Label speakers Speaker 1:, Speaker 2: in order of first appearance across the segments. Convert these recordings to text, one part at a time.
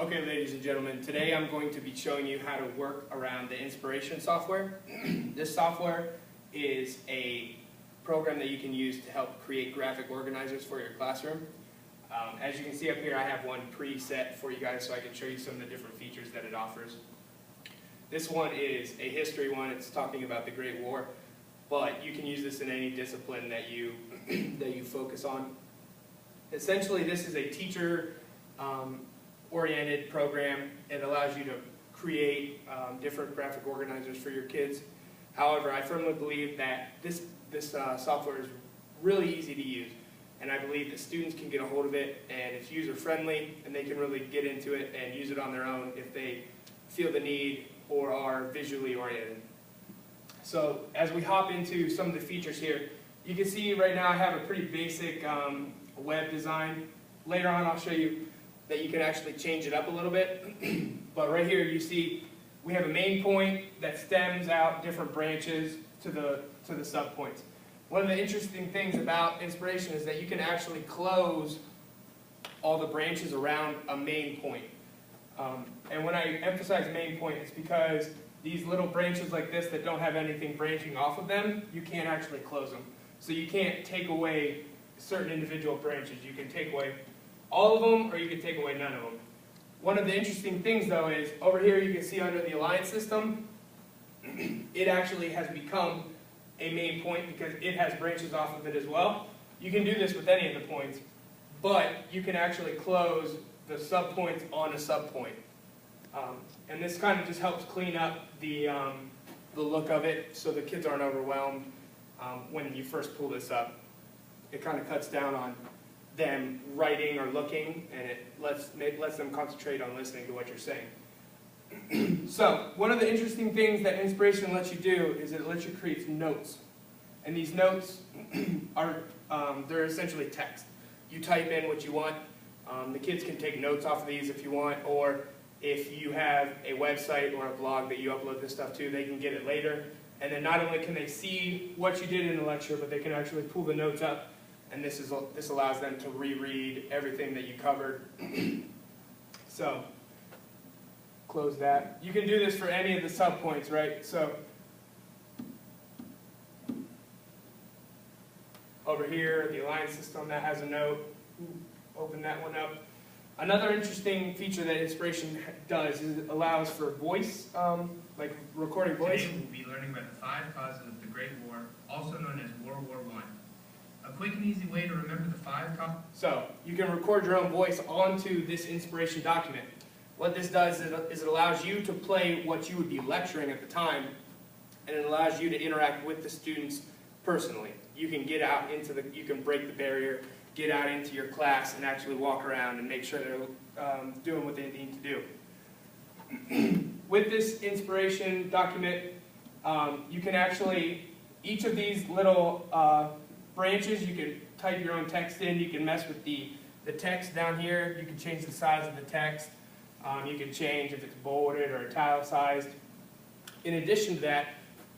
Speaker 1: Okay, ladies and gentlemen, today I'm going to be showing you how to work around the Inspiration software. This software is a program that you can use to help create graphic organizers for your classroom. As you can see up here, I have one preset for you guys so I can show you some of the different features that it offers. This one is a history one. It's talking about the Great War, but you can use this in any discipline that you focus on. Essentially, this is a teacher oriented program. It allows you to create different graphic organizers for your kids. However, I firmly believe that this software is really easy to use, and I believe that students can get a hold of it, and it's user friendly, and they can really get into it and use it on their own if they feel the need or are visually oriented. So as we hop into some of the features here, you can see right now I have a pretty basic web design. Later on I'll show you that you can actually change it up a little bit. But right here you see we have a main point that stems out different branches to the subpoints. One of the interesting things about Inspiration is that you can actually close all the branches around a main point. And when I emphasize main point, it's because these little branches like this that don't have anything branching off of them, you can't actually close them. So you can't take away certain individual branches. You can take away all of them, or you can take away none of them. One of the interesting things, though, is over here you can see under the Alliance system, it actually has become a main point because it has branches off of it as well. You can do this with any of the points, but you can actually close the subpoints on a subpoint. And this kind of just helps clean up the look of it so the kids aren't overwhelmed when you first pull this up. It kind of cuts down on them writing or looking, and it lets them concentrate on listening to what you're saying. So one of the interesting things that Inspiration lets you do is it lets you create notes. And these notes are they're essentially text. You type in what you want. The kids can take notes off of these if you want, or if you have a website or a blog that you upload this stuff to, they can get it later. And then not only can they see what you did in the lecture, but they can actually pull the notes up, and this allows them to reread everything that you covered. So, close that. You can do this for any of the subpoints, right? So, over here, the Alliance system, that has a note. Open that one up. Another interesting feature that Inspiration does is it allows for voice, like recording voice.
Speaker 2: Today we'll be learning about the 5 causes of the Great War, also known as World War I. A quick and easy way to remember the 5 causes.
Speaker 1: So, you can record your own voice onto this Inspiration document. What this does is it allows you to play what you would be lecturing at the time, and it allows you to interact with the students personally. You can get out into you can break the barrier, get out into your class and actually walk around and make sure they're doing what they need to do. With this Inspiration document, you can actually, each of these little branches, you can type your own text in. You can mess with the text down here. You can change the size of the text. You can change if it's bolded or italicized. In addition to that,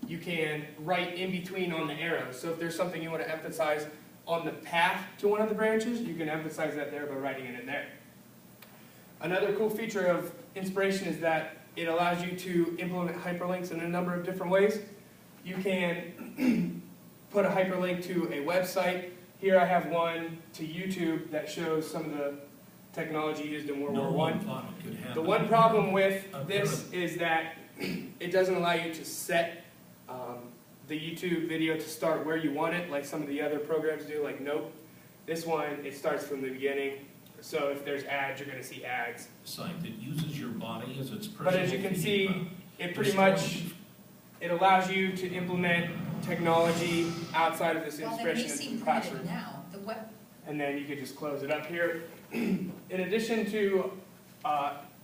Speaker 1: you can write in between on the arrows. So if there's something you want to emphasize on the path to one of the branches, you can emphasize that there by writing it in there. Another cool feature of Inspiration is that it allows you to implement hyperlinks in a number of different ways. You can put a hyperlink to a website. Here I have one to YouTube that shows some of the technology used in World War I. The one problem with this is that it doesn't allow you to set the YouTube video to start where you want it, like some of the other programs do, like Nope. This one, it starts from the beginning, so if there's ads, you're going to see ads.
Speaker 3: Site that uses your body as its personal.
Speaker 1: But as you can see, it pretty much, it allows you to implement technology outside of this Inspiration into the classroom.
Speaker 4: Now, the web.
Speaker 1: And then you can just close it up here. In addition to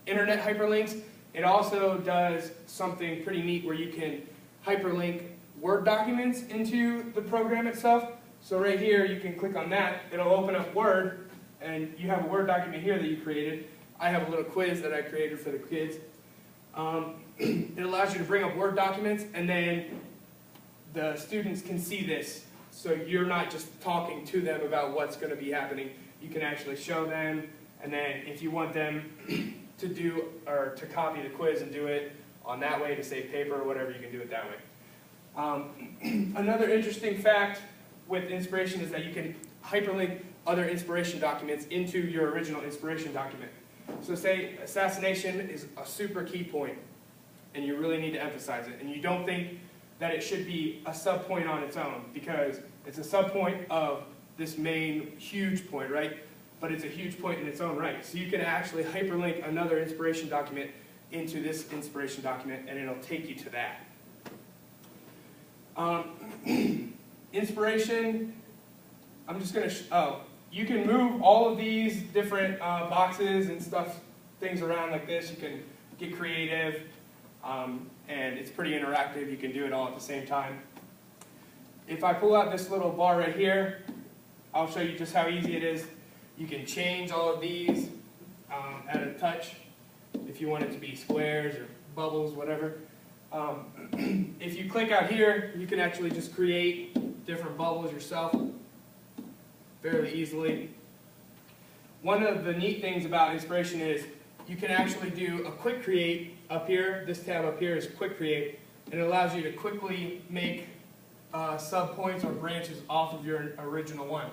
Speaker 1: internet hyperlinks, it also does something pretty neat where you can hyperlink Word documents into the program itself. So right here, you can click on that. It'll open up Word, and you have a Word document here that you created. I have a little quiz that I created for the kids. It allows you to bring up Word documents, and then the students can see this. So you're not just talking to them about what's going to be happening. You can actually show them, and then if you want them to do, or to copy the quiz and do it on that way to save paper or whatever, you can do it that way. Another interesting fact with inspiration is that you can hyperlink other inspiration documents into your original inspiration document. So say assassination is a super key point, and you really need to emphasize it, and you don't think that it should be a subpoint on its own, because it's a subpoint of this main huge point, right? But it's a huge point in its own right. So you can actually hyperlink another inspiration document into this inspiration document, and it'll take you to that. Inspiration, I'm just going to, you can move all of these different boxes and stuff, things around like this. You can get creative, and it's pretty interactive. You can do it all at the same time. If I pull out this little bar right here, I'll show you just how easy it is. You can change all of these at a touch if you want it to be squares or bubbles, whatever. If you click out here, you can actually just create different bubbles yourself fairly easily. One of the neat things about inspiration is you can actually do a quick create up here. This tab up here is quick create, and it allows you to quickly make subpoints or branches off of your original one.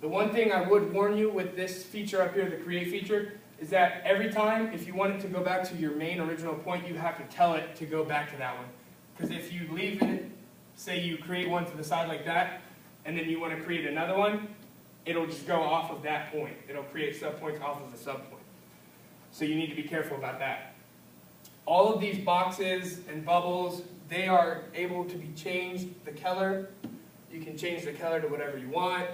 Speaker 1: The one thing I would warn you with this feature up here, the create feature, is that every time, if you want it to go back to your main original point, you have to tell it to go back to that one. Because if you leave it, say you create one to the side like that, and then you want to create another one, it'll just go off of that point. It'll create subpoints off of the subpoint. So you need to be careful about that. All of these boxes and bubbles, they are able to be changed. The color, you can change the color to whatever you want.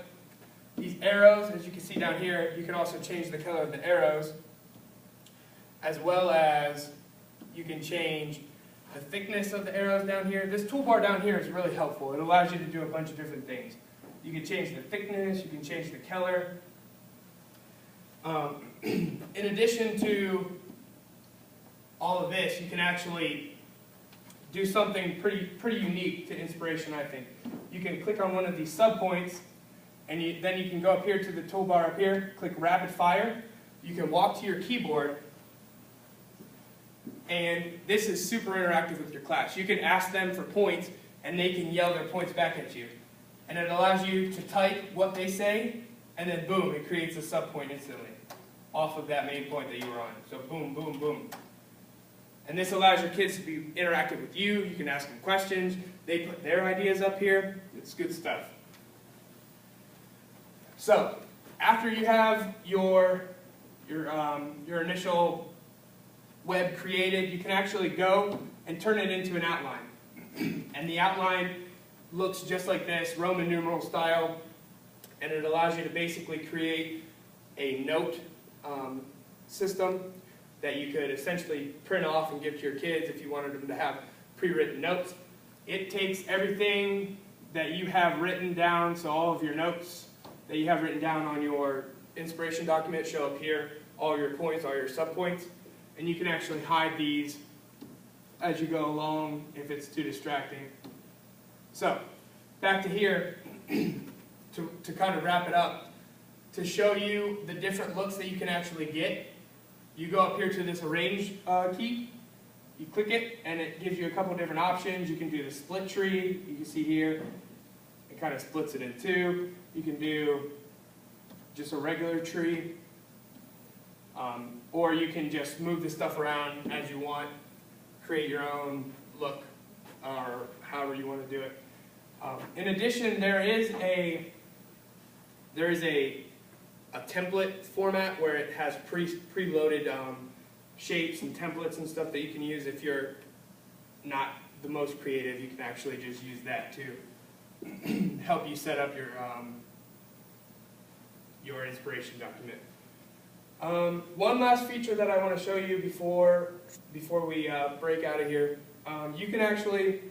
Speaker 1: These arrows, as you can see down here, you can also change the color of the arrows, as well as you can change the thickness of the arrows down here. This toolbar down here is really helpful. It allows you to do a bunch of different things. You can change the thickness, you can change the color. In addition to all of this, you can actually do something pretty unique to inspiration, I think. You can click on one of these subpoints, and then you can go up here to the toolbar up here, click rapid fire. You can walk to your keyboard, and this is super interactive with your class. You can ask them for points, and they can yell their points back at you. And it allows you to type what they say, and then boom, it creates a subpoint instantly off of that main point that you were on. So boom, boom, boom. And this allows your kids to be interactive with you. You can ask them questions. They put their ideas up here. It's good stuff. So, after you have your initial web created, you can actually go and turn it into an outline. And the outline looks just like this, Roman numeral style, and it allows you to basically create a note system that you could essentially print off and give to your kids if you wanted them to have pre-written notes. It takes everything that you have written down, so all of your notes that you have written down on your inspiration document show up here, all your points, all your subpoints, and you can actually hide these as you go along if it's too distracting. So, back to here, to kind of wrap it up, to show you the different looks that you can actually get, you go up here to this arrange key, you click it, and it gives you a couple different options. You can do the split tree, you can see here, it kind of splits it in two. You can do just a regular tree, or you can just move the stuff around as you want, create your own look, or however you want to do it. In addition, there is a template format where it has preloaded shapes and templates and stuff that you can use. If you're not the most creative, you can actually just use that to help you set up your inspiration document. One last feature that I want to show you before we break out of here, you can actually,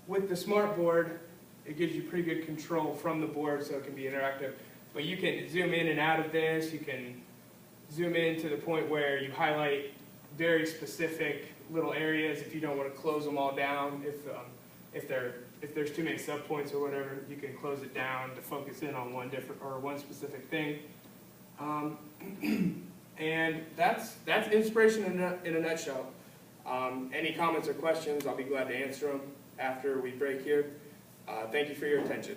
Speaker 1: with the smart board, it gives you pretty good control from the board so it can be interactive. But you can zoom in and out of this. You can zoom in to the point where you highlight very specific little areas if you don't want to close them all down. If there's too many subpoints or whatever, you can close it down to focus in on one specific thing. And that's inspiration in a nutshell. Any comments or questions, I'll be glad to answer them after we break here. Thank you for your attention.